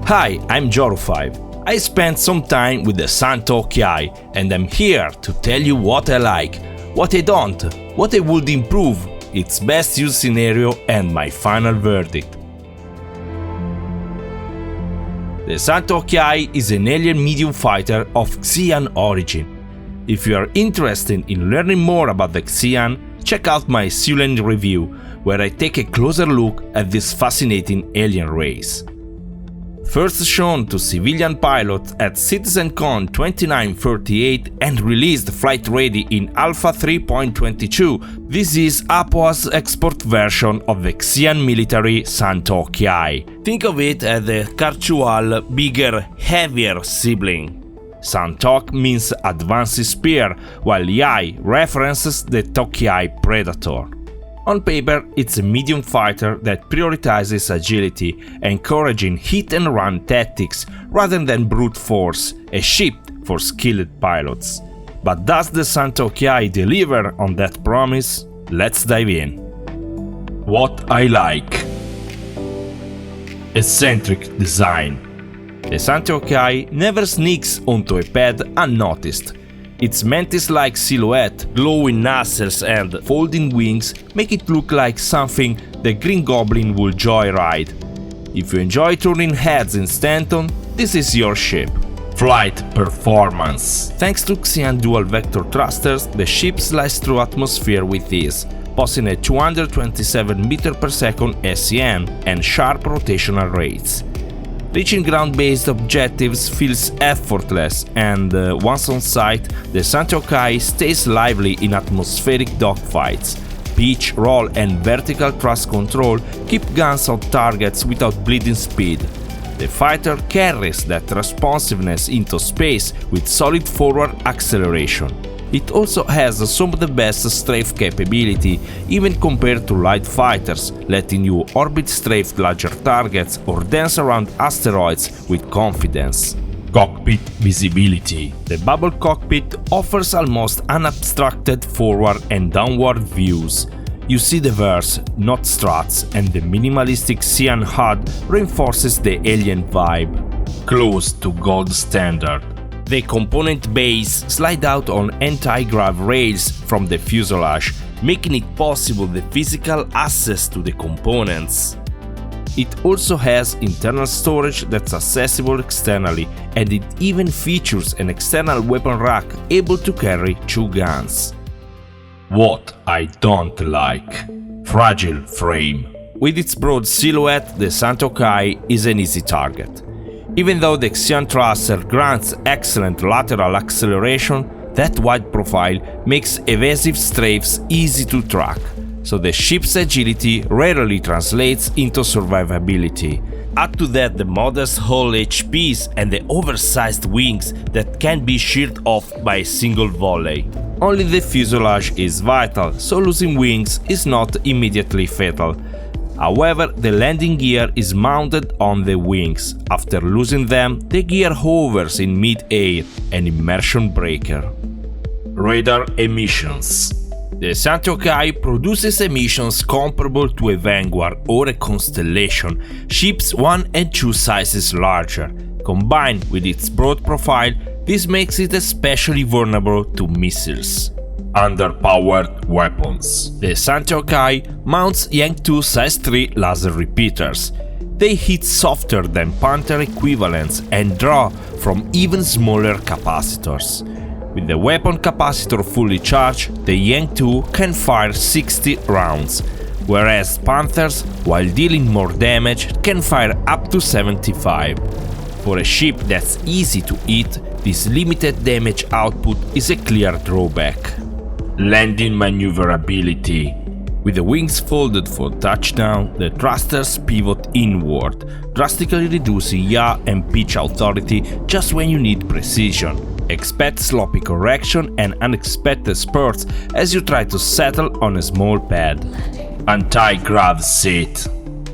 Hi, I'm Joru5. I spent some time with the STAR-YNXP and I'm here to tell you what I like, what I don't, what I would improve, its best use scenario and my final verdict. The STAR-YNXP is an alien medium fighter of Xi'an origin. If you are interested in learning more about the Xi'an, check out my Xi'an review, where I take a closer look at this fascinating alien race. First shown to civilian pilots at CitizenCon 2938 and released flight-ready in Alpha 3.22, this is APOA's export version of the Xi'an military STAR-YNXP. Think of it as the Khartu bigger, heavier sibling. STAR-YNXP means advanced spear, while YI references the Tokyai Predator. On paper, it's a medium fighter that prioritizes agility, encouraging hit-and-run tactics rather than brute force, a ship for skilled pilots. But does the STAR-YNXP deliver on that promise? Let's dive in. What I like: eccentric design. The STAR-YNXP never sneaks onto a pad unnoticed. Its mantis-like silhouette, glowing nostrils and folding wings make it look like something the Green Goblin would joyride. If you enjoy turning heads in Stanton, this is your ship. Flight performance. Thanks to Xi'an dual-vector thrusters, the ship slices through atmosphere with ease, posting a 227 m/s SCM and sharp rotational rates. Reaching ground-based objectives feels effortless, and once on site, the STAR-YNXP stays lively in atmospheric dogfights. Pitch, roll and vertical thrust control keep guns on targets without bleeding speed. The fighter carries that responsiveness into space with solid forward acceleration. It also has some of the best strafe capability, even compared to light fighters, letting you orbit strafe larger targets or dance around asteroids with confidence. Cockpit visibility. The bubble cockpit offers almost unobstructed forward and downward views. You see the verse, not struts, and the minimalistic Xi'an HUD reinforces the alien vibe. Close to gold standard. The component bays slide out on anti-grav rails from the fuselage, making it possible the physical access to the components. It also has internal storage that's accessible externally, and it even features an external weapon rack able to carry 2 guns. What I don't like: fragile frame. With its broad silhouette, the STAR-YNXP is an easy target. Even though the Xi'an thruster grants excellent lateral acceleration, that wide profile makes evasive strafes easy to track, so the ship's agility rarely translates into survivability. Add to that the modest hull HPs and the oversized wings that can be sheared off by a single volley. Only the fuselage is vital, so losing wings is not immediately fatal. However, the landing gear is mounted on the wings. After losing them, the gear hovers in mid-air, an immersion breaker. Radar emissions. The STAR-YNXP produces emissions comparable to a Vanguard or a Constellation, ships 1 and 2 sizes larger. Combined with its broad profile, this makes it especially vulnerable to missiles. Underpowered weapons. The STAR-YNXP mounts Yang 2 size 3 laser repeaters. They hit softer than Panther equivalents and draw from even smaller capacitors. With the weapon capacitor fully charged, the Yang 2 can fire 60 rounds, whereas Panthers, while dealing more damage, can fire up to 75. For a ship that's easy to hit, this limited damage output is a clear drawback. Landing maneuverability. With the wings folded for touchdown, the thrusters pivot inward, drastically reducing yaw and pitch authority just when you need precision. Expect sloppy correction and unexpected spurts as you try to settle on a small pad. Anti-grav seat.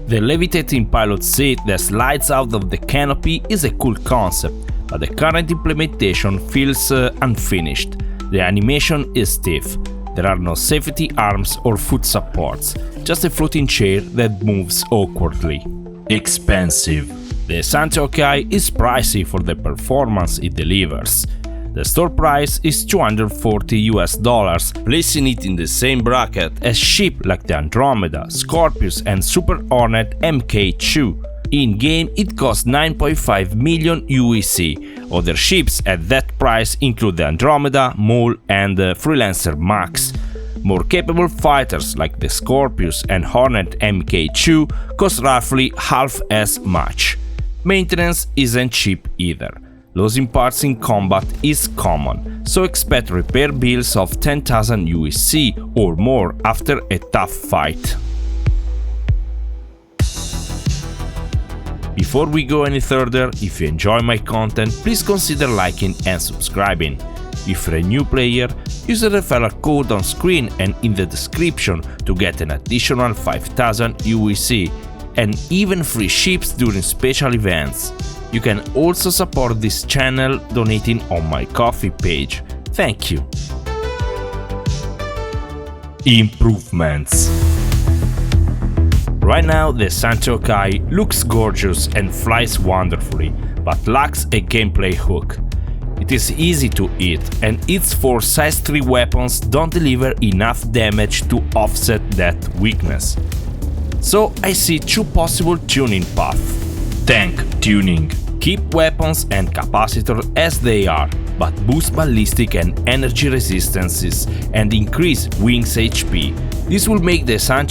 The levitating pilot seat that slides out of the canopy is a cool concept, but the current implementation feels unfinished. The animation is stiff. There are no safety arms or foot supports, just a floating chair that moves awkwardly. Expensive. The Xi'an is pricey for the performance it delivers. The store price is $240, placing it in the same bracket as ships like the Andromeda, Scorpius and Super Hornet Mk2. In-game it costs 9.5 million UEC. Other ships at that price include the Andromeda, Mole and Freelancer Max. More capable fighters like the Scorpius and Hornet Mk2 cost roughly half as much. Maintenance isn't cheap either. Losing parts in combat is common, so expect repair bills of 10,000 UEC or more after a tough fight. Before we go any further, if you enjoy my content, please consider liking and subscribing. If you're a new player, use the referral code on screen and in the description to get an additional 5,000 UEC and even free ships during special events. You can also support this channel donating on my Ko-fi page. Thank you. Improvements. Right now the Xi'an looks gorgeous and flies wonderfully, but lacks a gameplay hook. It is easy to hit, and its 4 size 3 weapons don't deliver enough damage to offset that weakness. So I see 2 possible tuning paths. Tank tuning. Keep weapons and capacitor as they are, but boost ballistic and energy resistances and increase wings HP. This will make the Xi'an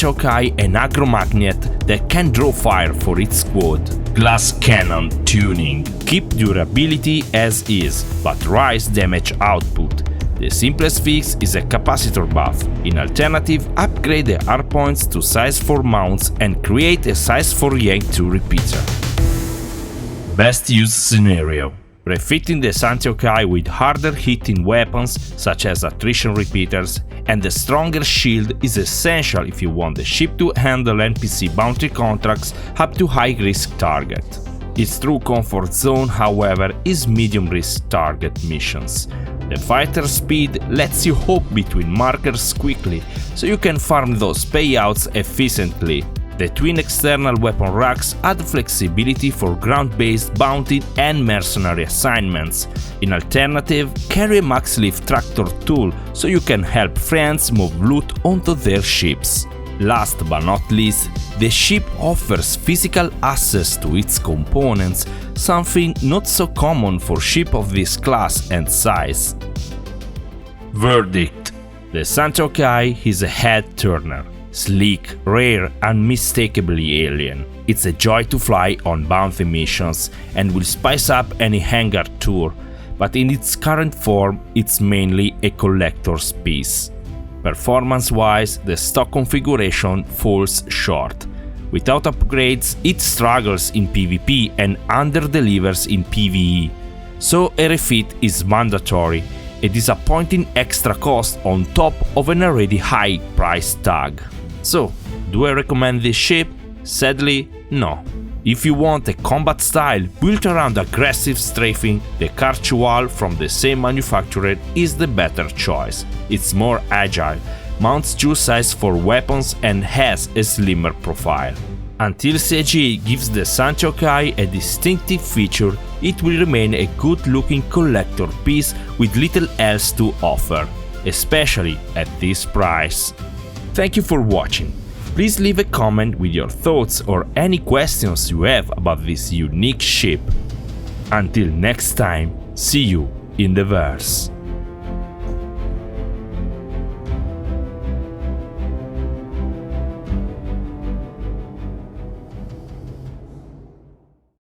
an aggro magnet that can draw fire for its squad. Glass cannon tuning. Keep durability as is, but raise damage output. The simplest fix is a capacitor buff. In alternative, upgrade the hardpoints to size 4 mounts and create a size 4 Yank 2 repeater. Best use scenario. Refitting the Xi'an with harder hitting weapons such as attrition repeaters and a stronger shield is essential if you want the ship to handle NPC bounty contracts up to high risk target. Its true comfort zone, however, is medium risk target missions. The fighter speed lets you hop between markers quickly, so you can farm those payouts efficiently. The twin external weapon racks add flexibility for ground-based bounty and mercenary assignments. In alternative, carry a max lift tractor tool so you can help friends move loot onto their ships. Last but not least, the ship offers physical access to its components, something not so common for ships of this class and size. Verdict. The Xi'an is a head-turner. Sleek, rare, unmistakably alien. It's a joy to fly on bounty missions and will spice up any hangar tour, but in its current form, it's mainly a collector's piece. Performance-wise, the stock configuration falls short. Without upgrades, it struggles in PvP and under-delivers in PvE, so a refit is mandatory, a disappointing extra cost on top of an already high price tag. So, do I recommend this ship? Sadly, no. If you want a combat style built around aggressive strafing, the Khartu from the same manufacturer is the better choice. It's more agile, mounts 2 size 4 weapons and has a slimmer profile. Until CG gives the Xi'an a distinctive feature, it will remain a good-looking collector piece with little else to offer, especially at this price. Thank you for watching. Please leave a comment with your thoughts or any questions you have about this unique ship. Until next time, see you in the verse.